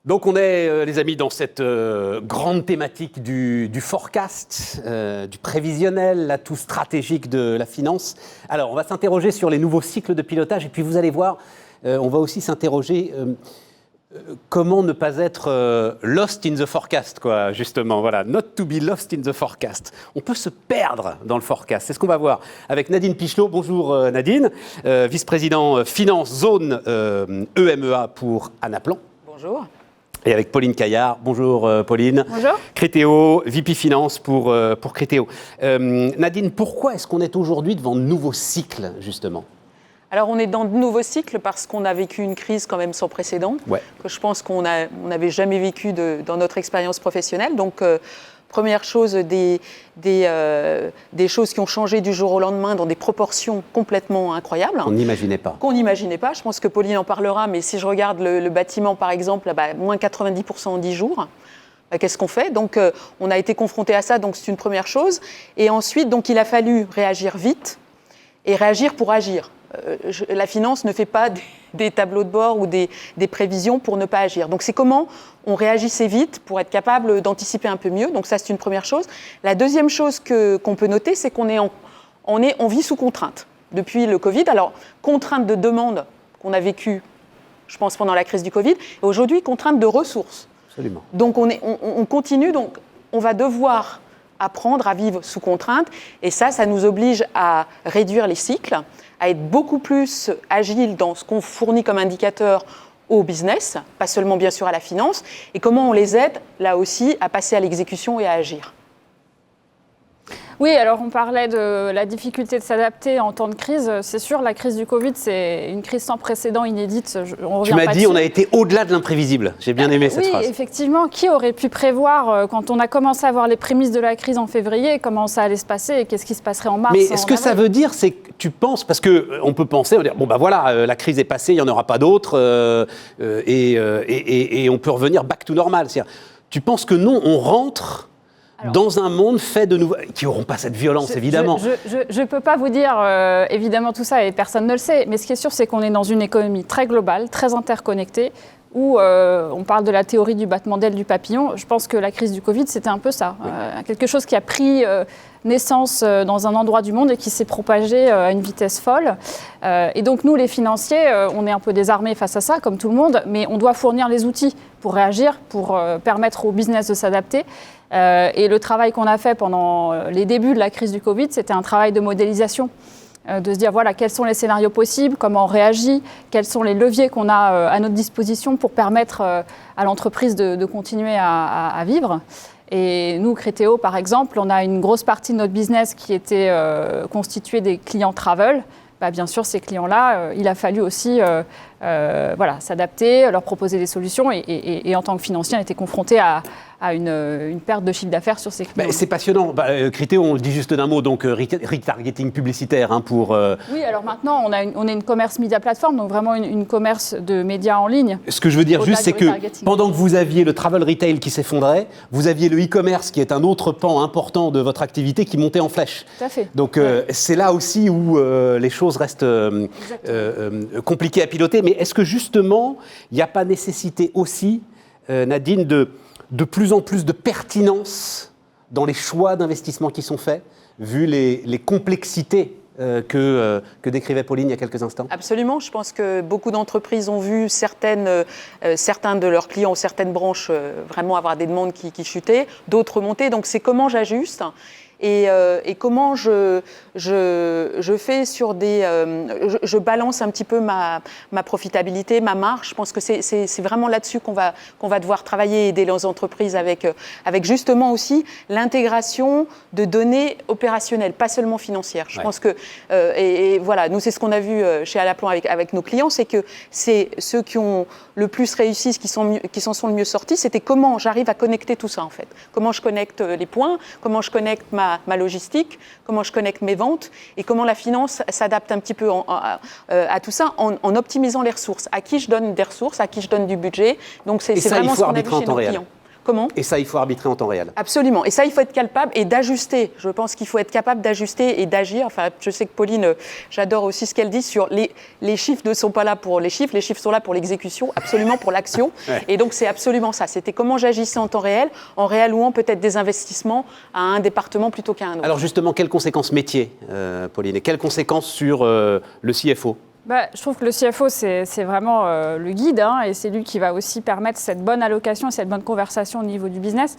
Donc on est, les amis, dans cette grande thématique du forecast, du prévisionnel, l'atout stratégique de la finance. Alors on va s'interroger sur les nouveaux cycles de pilotage et puis vous allez voir, on va aussi s'interroger comment ne pas être lost in the forecast, quoi, justement. Voilà, not to be lost in the forecast. On peut se perdre dans le forecast. C'est ce qu'on va voir avec Nadine Pichelot. Bonjour Nadine, vice-président finance zone EMEA pour Anaplan. Bonjour. Et avec Pauline Caillard. Bonjour Pauline. Bonjour. Criteo, VP Finance pour Criteo. Nadine, pourquoi est-ce qu'on est aujourd'hui devant de nouveaux cycles, justement ? Alors on est dans de nouveaux cycles parce qu'on a vécu une crise quand même sans précédent, que je pense qu'on n'avait jamais vécu dans notre expérience professionnelle. Donc première chose, des choses qui ont changé du jour au lendemain dans des proportions complètement incroyables. Qu'on n'imaginait pas. Qu'on n'imaginait pas. Je pense que Pauline en parlera, mais si je regarde le bâtiment par exemple, moins 90% en 10 jours. Qu'est-ce qu'on fait ? Donc on a été confronté à ça, donc c'est une première chose. Et ensuite, donc, il a fallu réagir vite et réagir pour agir. La finance ne fait pas des tableaux de bord ou des prévisions pour ne pas agir. Donc c'est comment on réagissait vite pour être capable d'anticiper un peu mieux. Donc ça, c'est une première chose. La deuxième chose qu'on peut noter, c'est on vit sous contrainte depuis le Covid. Alors, contrainte de demande qu'on a vécue, je pense, pendant la crise du Covid, et aujourd'hui, contrainte de ressources. Absolument. Donc on continue, donc on va devoir apprendre à vivre sous contrainte, et ça nous oblige à réduire les cycles, à être beaucoup plus agile dans ce qu'on fournit comme indicateur au business, pas seulement bien sûr à la finance, et comment on les aide là aussi à passer à l'exécution et à agir. Oui, alors on parlait de la difficulté de s'adapter en temps de crise. C'est sûr, la crise du Covid, c'est une crise sans précédent, inédite. Tu m'as dit, on a été au-delà de l'imprévisible. J'ai bien aimé cette phrase. Oui, effectivement. Qui aurait pu prévoir, quand on a commencé à voir les prémices de la crise en février, comment ça allait se passer et qu'est-ce qui se passerait en mars? Mais ce que ça veut dire, c'est que tu penses, parce qu'on peut penser, on va dire, bon ben voilà, la crise est passée, il n'y en aura pas d'autres, et on peut revenir back to normal. C'est-à-dire, tu penses que non, on rentre dans un monde fait de nouveaux... qui n'auront pas cette violence, évidemment. Je ne peux pas vous dire, évidemment, tout ça, et personne ne le sait. Mais ce qui est sûr, c'est qu'on est dans une économie très globale, très interconnectée, où on parle de la théorie du battement d'aile du papillon. Je pense que la crise du Covid, c'était un peu ça. Oui. Quelque chose qui a pris naissance dans un endroit du monde et qui s'est propagé à une vitesse folle. Et donc, nous, les financiers, on est un peu désarmés face à ça, comme tout le monde, mais on doit fournir les outils pour réagir, pour permettre au business de s'adapter. Et le travail qu'on a fait pendant les débuts de la crise du Covid, c'était un travail de modélisation, de se dire voilà quels sont les scénarios possibles, comment on réagit, quels sont les leviers qu'on a à notre disposition pour permettre à l'entreprise de continuer à vivre. Et nous, Criteo, par exemple, on a une grosse partie de notre business qui était constituée des clients travel. Bien sûr, ces clients-là, il a fallu aussi s'adapter, leur proposer des solutions. Et en tant que financier, on était confronté à une perte de chiffre d'affaires sur ces clients. C'est passionnant. Criteo, on le dit juste d'un mot, donc retargeting publicitaire pour... Oui, alors maintenant, on est une commerce media plateforme, donc vraiment une commerce de médias en ligne. Ce que je veux dire juste, c'est que pendant que vous aviez le travel retail qui s'effondrait, vous aviez le e-commerce qui est un autre pan important de votre activité qui montait en flèche. Tout à fait. Donc c'est là aussi où les choses restent compliquées à piloter. Mais est-ce que justement, il n'y a pas nécessité aussi, Nadine, de plus en plus de pertinence dans les choix d'investissement qui sont faits, vu les complexités que décrivait Pauline il y a quelques instants? Absolument. Je pense que beaucoup d'entreprises ont vu certains de leurs clients ou certaines branches vraiment avoir des demandes qui chutaient, d'autres monter. Donc c'est comment j'ajuste et comment je fais sur je balance un petit peu ma profitabilité, ma marge. Je pense que c'est vraiment là-dessus qu'on va devoir travailler et aider les entreprises avec justement aussi l'intégration de données opérationnelles, pas seulement financières. Je pense que et voilà, nous c'est ce qu'on a vu chez Anaplan avec nos clients, c'est que c'est ceux qui ont le plus réussi, qui s'en sont le mieux sortis, c'était comment j'arrive à connecter tout ça en fait. Comment je connecte les points, comment je connecte ma logistique, comment je connecte mes ventes et comment la finance s'adapte un petit peu à tout ça en optimisant les ressources. À qui je donne des ressources, à qui je donne du budget. Donc c'est vraiment ce qu'on a vu chez nos clients. Comment ? Et ça, il faut arbitrer en temps réel. Absolument. Et ça, il faut être capable et d'ajuster. Je pense qu'il faut être capable d'ajuster et d'agir. Enfin, je sais que Pauline, j'adore aussi ce qu'elle dit sur les chiffres ne sont pas là pour les chiffres sont là pour l'exécution, absolument pour l'action. Ouais. Et donc, c'est absolument ça. C'était comment j'agissais en temps réel, en réallouant peut-être des investissements à un département plutôt qu'à un autre. Alors justement, quelles conséquences métiers, Pauline, et quelles conséquences sur le CFO ? Je trouve que le CFO, c'est vraiment le guide, hein, et c'est lui qui va aussi permettre cette bonne allocation et cette bonne conversation au niveau du business.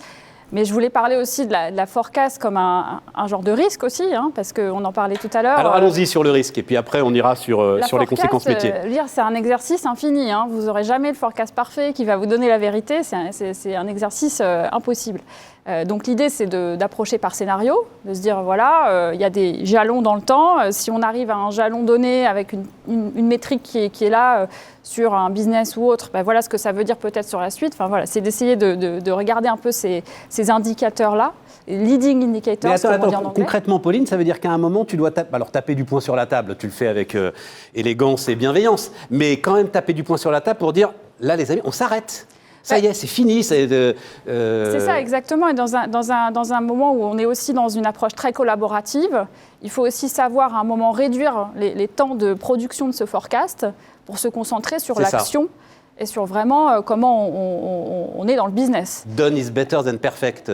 Mais je voulais parler aussi de la forecast comme un genre de risque aussi, hein, parce qu'on en parlait tout à l'heure. Alors allons-y sur le risque, et puis après on ira sur les conséquences métiers. C'est un exercice infini, hein. Vous n'aurez jamais le forecast parfait qui va vous donner la vérité, c'est un exercice impossible. Donc l'idée, c'est d'approcher par scénario, de se dire, voilà, il y a des jalons dans le temps. Si on arrive à un jalon donné avec une métrique qui est là sur un business ou autre, voilà ce que ça veut dire peut-être sur la suite. Enfin, voilà, c'est d'essayer de regarder un peu ces indicateurs-là, leading indicators, Mais comme on dit en attends, anglais. concrètement, Pauline, ça veut dire qu'à un moment, tu dois taper du poing sur la table. Tu le fais avec élégance et bienveillance, mais quand même taper du poing sur la table pour dire, là les amis, on s'arrête. Ça y est, c'est fini. C'est ça, exactement. Et dans un moment où on est aussi dans une approche très collaborative, il faut aussi savoir à un moment réduire les temps de production de ce forecast pour se concentrer sur l'action et sur vraiment comment on est dans le business. Done is better than perfect.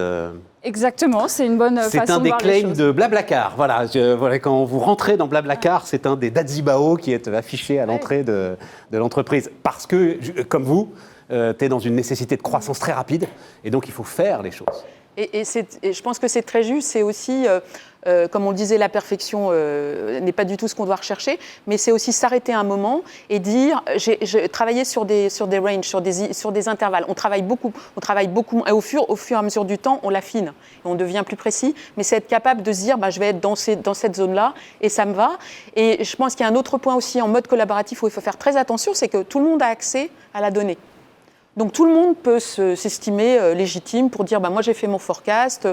Exactement, c'est une bonne façon de voir les choses. C'est un des claims de Blablacar. Voilà, quand vous rentrez dans Blablacar, c'est un des Dazibao qui est affiché à l'entrée de l'entreprise. Parce que, comme vous, tu es dans une nécessité de croissance très rapide, et donc il faut faire les choses. Et je pense que c'est très juste, c'est aussi, comme on le disait, la perfection n'est pas du tout ce qu'on doit rechercher, mais c'est aussi s'arrêter un moment et dire, j'ai travaillé sur des ranges, sur des intervalles. On travaille beaucoup, et au fur et à mesure du temps, on l'affine, et on devient plus précis, mais c'est être capable de se dire, je vais être dans cette zone-là, et ça me va. Et je pense qu'il y a un autre point aussi en mode collaboratif où il faut faire très attention, c'est que tout le monde a accès à la donnée. Donc tout le monde peut s'estimer légitime pour dire moi j'ai fait mon forecast.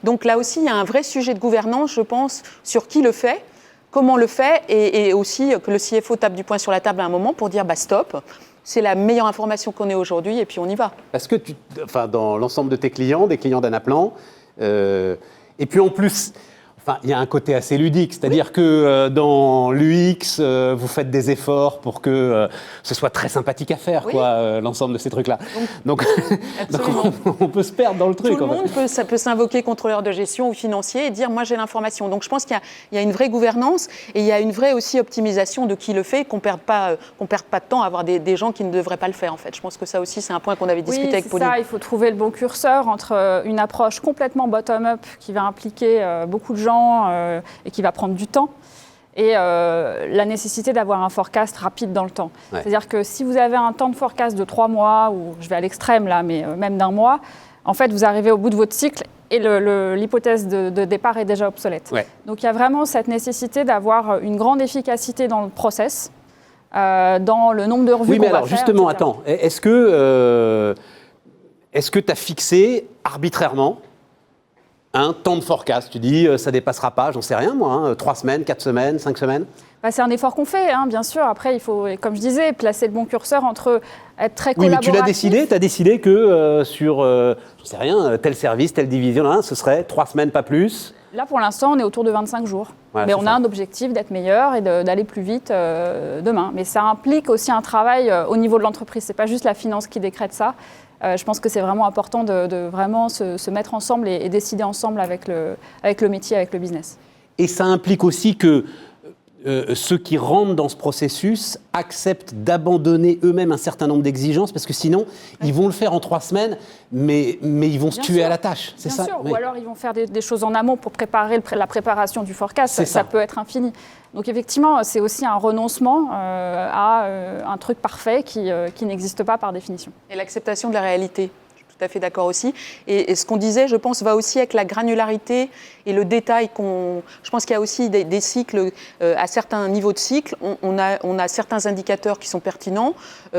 Donc là aussi il y a un vrai sujet de gouvernance, je pense, sur qui le fait, comment le fait, et aussi que le CFO tape du poing sur la table à un moment pour dire stop, c'est la meilleure information qu'on ait aujourd'hui et puis on y va. Parce que dans l'ensemble de tes clients, des clients d'Anaplan, et puis en plus, il y a un côté assez ludique, c'est-à-dire que dans l'UX, vous faites des efforts pour que ce soit très sympathique à faire, l'ensemble de ces trucs-là. Donc on peut se perdre dans le truc. Tout le monde peut s'invoquer contrôleur de gestion ou financier et dire moi j'ai l'information. Donc je pense qu'il y a une vraie gouvernance et il y a une vraie aussi optimisation de qui le fait, qu'on ne perde pas de temps à avoir des gens qui ne devraient pas le faire en fait. Je pense que ça aussi c'est un point qu'on avait discuté avec Pauline. Oui, c'est ça, il faut trouver le bon curseur entre une approche complètement bottom-up qui va impliquer beaucoup de gens et qui va prendre du temps, et la nécessité d'avoir un forecast rapide dans le temps. Ouais. C'est-à-dire que si vous avez un temps de forecast de 3 mois, ou je vais à l'extrême là, mais même d'1 mois, en fait vous arrivez au bout de votre cycle et l'hypothèse de départ est déjà obsolète. Ouais. Donc il y a vraiment cette nécessité d'avoir une grande efficacité dans le process, dans le nombre de revues qu'on va faire. Oui, mais alors justement, attends, est-ce que tu as fixé arbitrairement un temps de forecast? Tu dis, ça ne dépassera pas, j'en sais rien moi, 3 semaines, 4 semaines, 5 semaines? C'est un effort qu'on fait, bien sûr. Après, il faut, comme je disais, placer le bon curseur entre être très collaboratif. Oui, mais tu as décidé que sur, j'en sais rien, tel service, telle division, ce serait 3 semaines, pas plus. Là, pour l'instant, on est autour de 25 jours. Voilà, mais on a un objectif d'être meilleur et d'aller plus vite demain. Mais ça implique aussi un travail au niveau de l'entreprise. Ce n'est pas juste la finance qui décrète ça. Je pense que c'est vraiment important de vraiment se mettre ensemble et décider ensemble avec le métier, avec le business. Et ça implique aussi que ceux qui rentrent dans ce processus acceptent d'abandonner eux-mêmes un certain nombre d'exigences, parce que sinon, ils vont le faire en 3 semaines, mais ils vont se tuer à la tâche. C'est ça. Bien sûr, ou alors ils vont faire des choses en amont pour préparer la préparation du forecast. Ça peut être infini. Donc effectivement, c'est aussi un renoncement à un truc parfait qui n'existe pas par définition. Et l'acceptation de la réalité. Tout à fait d'accord aussi. Et ce qu'on disait, je pense, va aussi avec la granularité et le détail Je pense qu'il y a aussi des cycles, à certains niveaux de cycle, on a certains indicateurs qui sont pertinents,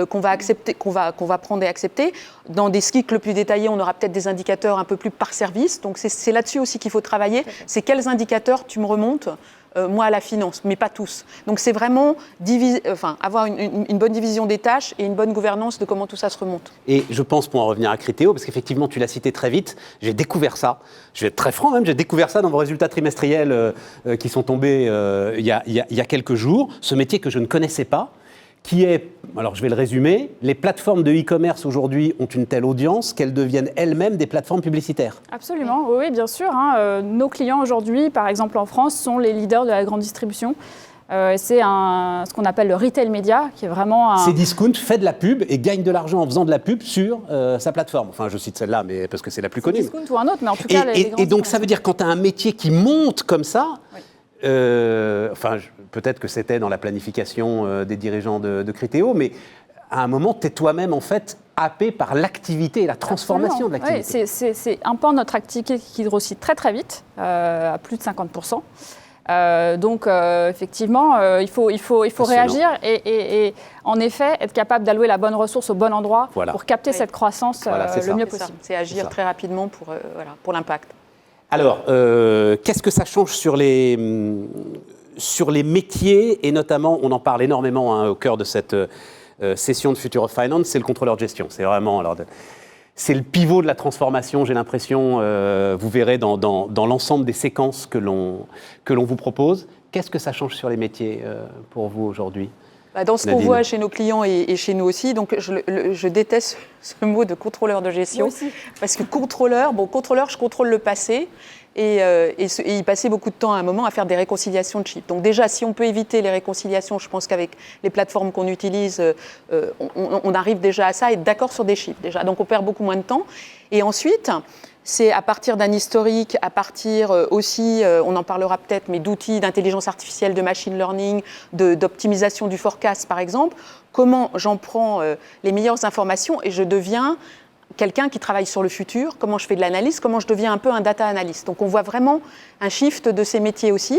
qu'on va accepter, qu'on va prendre et accepter. Dans des cycles plus détaillés, on aura peut-être des indicateurs un peu plus par service. Donc c'est là-dessus aussi qu'il faut travailler. C'est quels indicateurs tu me remontes moi à la finance, mais pas tous. Donc c'est vraiment avoir une bonne division des tâches et une bonne gouvernance de comment tout ça se remonte. Et je pense, pour en revenir à Criteo, parce qu'effectivement tu l'as cité très vite, j'ai découvert ça, je vais être très franc même, j'ai découvert ça dans vos résultats trimestriels qui sont tombés il y a quelques jours, ce métier que je ne connaissais pas, qui est, alors je vais le résumer, les plateformes de e-commerce aujourd'hui ont une telle audience qu'elles deviennent elles-mêmes des plateformes publicitaires. Absolument, oui, bien sûr. Nos clients aujourd'hui, par exemple en France, sont les leaders de la grande distribution. C'est ce qu'on appelle le retail média, qui est vraiment un... Cdiscount fait de la pub et gagne de l'argent en faisant de la pub sur sa plateforme. Enfin, je cite celle-là, mais parce que c'est la plus connue. Cdiscount ou un autre, mais en tout cas... Et donc, ça veut dire quand tu as un métier qui monte comme ça... Oui. Peut-être que c'était dans la planification des dirigeants de Criteo, mais à un moment, tu es toi-même en fait happé par l'activité et la transformation de l'activité. Oui, c'est un pan de notre activité qui grossit très très vite, à plus de 50%. Donc effectivement, il faut réagir et en effet être capable d'allouer la bonne ressource au bon endroit pour capter cette croissance le mieux possible. C'est agir très rapidement pour l'impact. Alors, qu'est-ce que ça change sur les métiers, et notamment, on en parle énormément au cœur de cette session de Future of Finance, c'est le contrôleur de gestion. C'est vraiment, c'est le pivot de la transformation, j'ai l'impression, vous verrez dans l'ensemble des séquences que l'on vous propose. Qu'est-ce que ça change sur les métiers pour vous aujourd'hui ? Dans ce qu'on voit chez nos clients et chez nous aussi, donc je déteste ce mot de contrôleur de gestion, parce que contrôleur, je contrôle le passé, et il passait beaucoup de temps à un moment à faire des réconciliations de chiffres. Donc déjà, si on peut éviter les réconciliations, je pense qu'avec les plateformes qu'on utilise, on arrive déjà à ça, être d'accord sur des chiffres déjà. Donc on perd beaucoup moins de temps. Et ensuite, c'est à partir d'un historique, à partir aussi, on en parlera peut-être, mais d'outils d'intelligence artificielle, de machine learning, d'optimisation du forecast par exemple, comment j'en prends les meilleures informations et je deviens quelqu'un qui travaille sur le futur, comment je fais de l'analyse, comment je deviens un peu un data analyst. Donc on voit vraiment un shift de ces métiers aussi.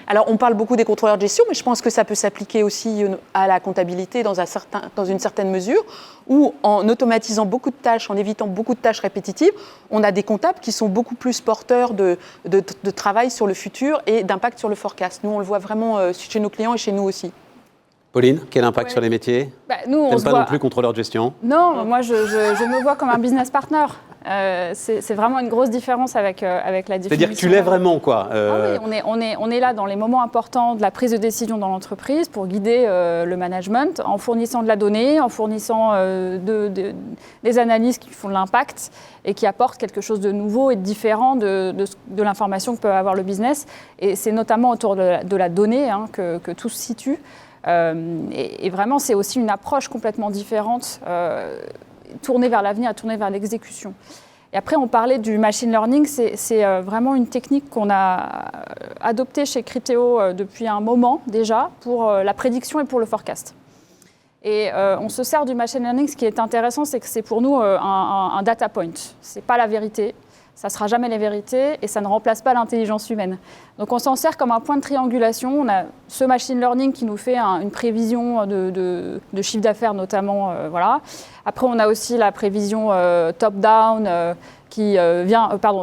Alors on parle beaucoup des contrôleurs de gestion, mais je pense que ça peut s'appliquer aussi à la comptabilité dans une certaine mesure, où en automatisant beaucoup de tâches, en évitant beaucoup de tâches répétitives, on a des comptables qui sont beaucoup plus porteurs de travail sur le futur et d'impact sur le forecast. Nous on le voit vraiment chez nos clients et chez nous aussi. Pauline, quel impact sur les métiers ? Nous, on n'aime pas non plus contrôleur de gestion ? Non, moi je me vois comme un business partner. C'est vraiment une grosse différence avec la définition. C'est-à-dire que tu l'es vraiment, quoi. Oui, on est là dans les moments importants de la prise de décision dans l'entreprise pour guider le management en fournissant de la donnée, en fournissant des analyses qui font de l'impact et qui apportent quelque chose de nouveau et de différent de l'information que peut avoir le business. Et c'est notamment autour de la donnée que tout se situe. Et vraiment, c'est aussi une approche complètement différente, tournée vers l'avenir, tournée vers l'exécution. Et après, on parlait du machine learning, c'est vraiment une technique qu'on a adoptée chez Criteo depuis un moment déjà pour la prédiction et pour le forecast. Et on se sert du machine learning. Ce qui est intéressant, c'est que c'est pour nous un data point. Ce n'est pas la vérité. Ça ne sera jamais la vérité et ça ne remplace pas l'intelligence humaine. Donc on s'en sert comme un point de triangulation. On a ce machine learning qui nous fait une prévision de chiffre d'affaires notamment. Voilà. Après on a aussi la prévision top-down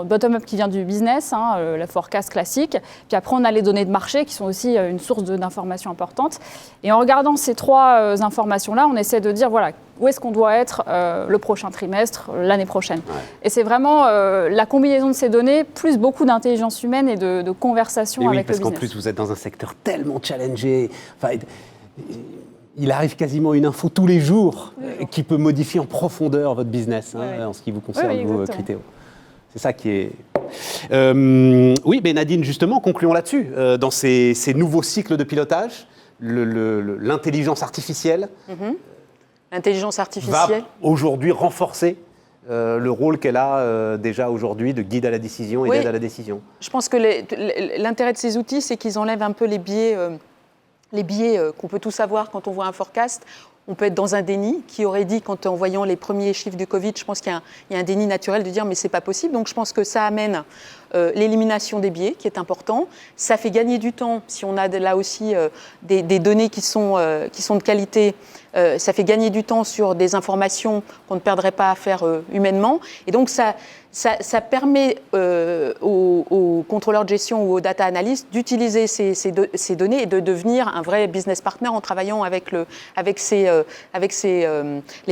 bottom-up qui vient du business, la forecast classique. Puis après on a les données de marché qui sont aussi une source d'informations importantes. Et en regardant ces trois informations-là, on essaie de dire voilà, où est-ce qu'on doit être le prochain trimestre, l'année prochaine. Ouais. Et c'est vraiment la combinaison de ces données, plus beaucoup d'intelligence humaine et de conversation avec le business. Parce qu'en plus, vous êtes dans un secteur tellement challengé. Enfin, il arrive quasiment une info tous les jours qui peut modifier en profondeur votre business en ce qui vous concerne, vous, Criteo. C'est ça qui est... oui, mais Nadine, justement, concluons là-dessus. Dans ces nouveaux cycles de pilotage, l'intelligence artificielle... L'intelligence artificielle va aujourd'hui renforcer le rôle qu'elle a déjà aujourd'hui de guide à la décision et d'aide à la décision. Je pense que l'intérêt de ces outils, c'est qu'ils enlèvent un peu les biais qu'on peut tous avoir quand on voit un forecast. On peut être dans un déni, qui aurait dit, en voyant les premiers chiffres du Covid, je pense qu'il y a un déni naturel de dire mais c'est pas possible. Donc je pense que ça amène l'élimination des biais, qui est important. Ça fait gagner du temps, si on a là aussi des données qui sont de qualité. Ça fait gagner du temps sur des informations qu'on ne perdrait pas à faire humainement. Et donc, ça permet aux contrôleurs de gestion ou aux data analysts d'utiliser ces données et de devenir un vrai business partner en travaillant avec les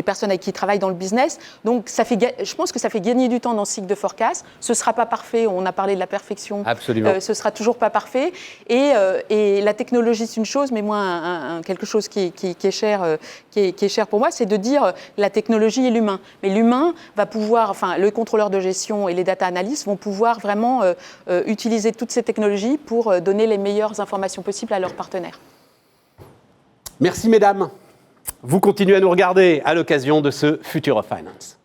personnes avec qui ils travaillent dans le business. Donc, je pense que ça fait gagner du temps dans ce cycle de forecast. Ce ne sera pas parfait. On a parlé de la perfection. Absolument. Ce ne sera toujours pas parfait. Et la technologie, c'est une chose, mais moi, quelque chose qui est cher, qui est cher pour moi, c'est de dire la technologie et l'humain. Mais l'humain va pouvoir, le contrôleur de gestion et les data analysts vont pouvoir vraiment utiliser toutes ces technologies pour donner les meilleures informations possibles à leurs partenaires. Merci mesdames. Vous continuez à nous regarder à l'occasion de ce Future of Finance.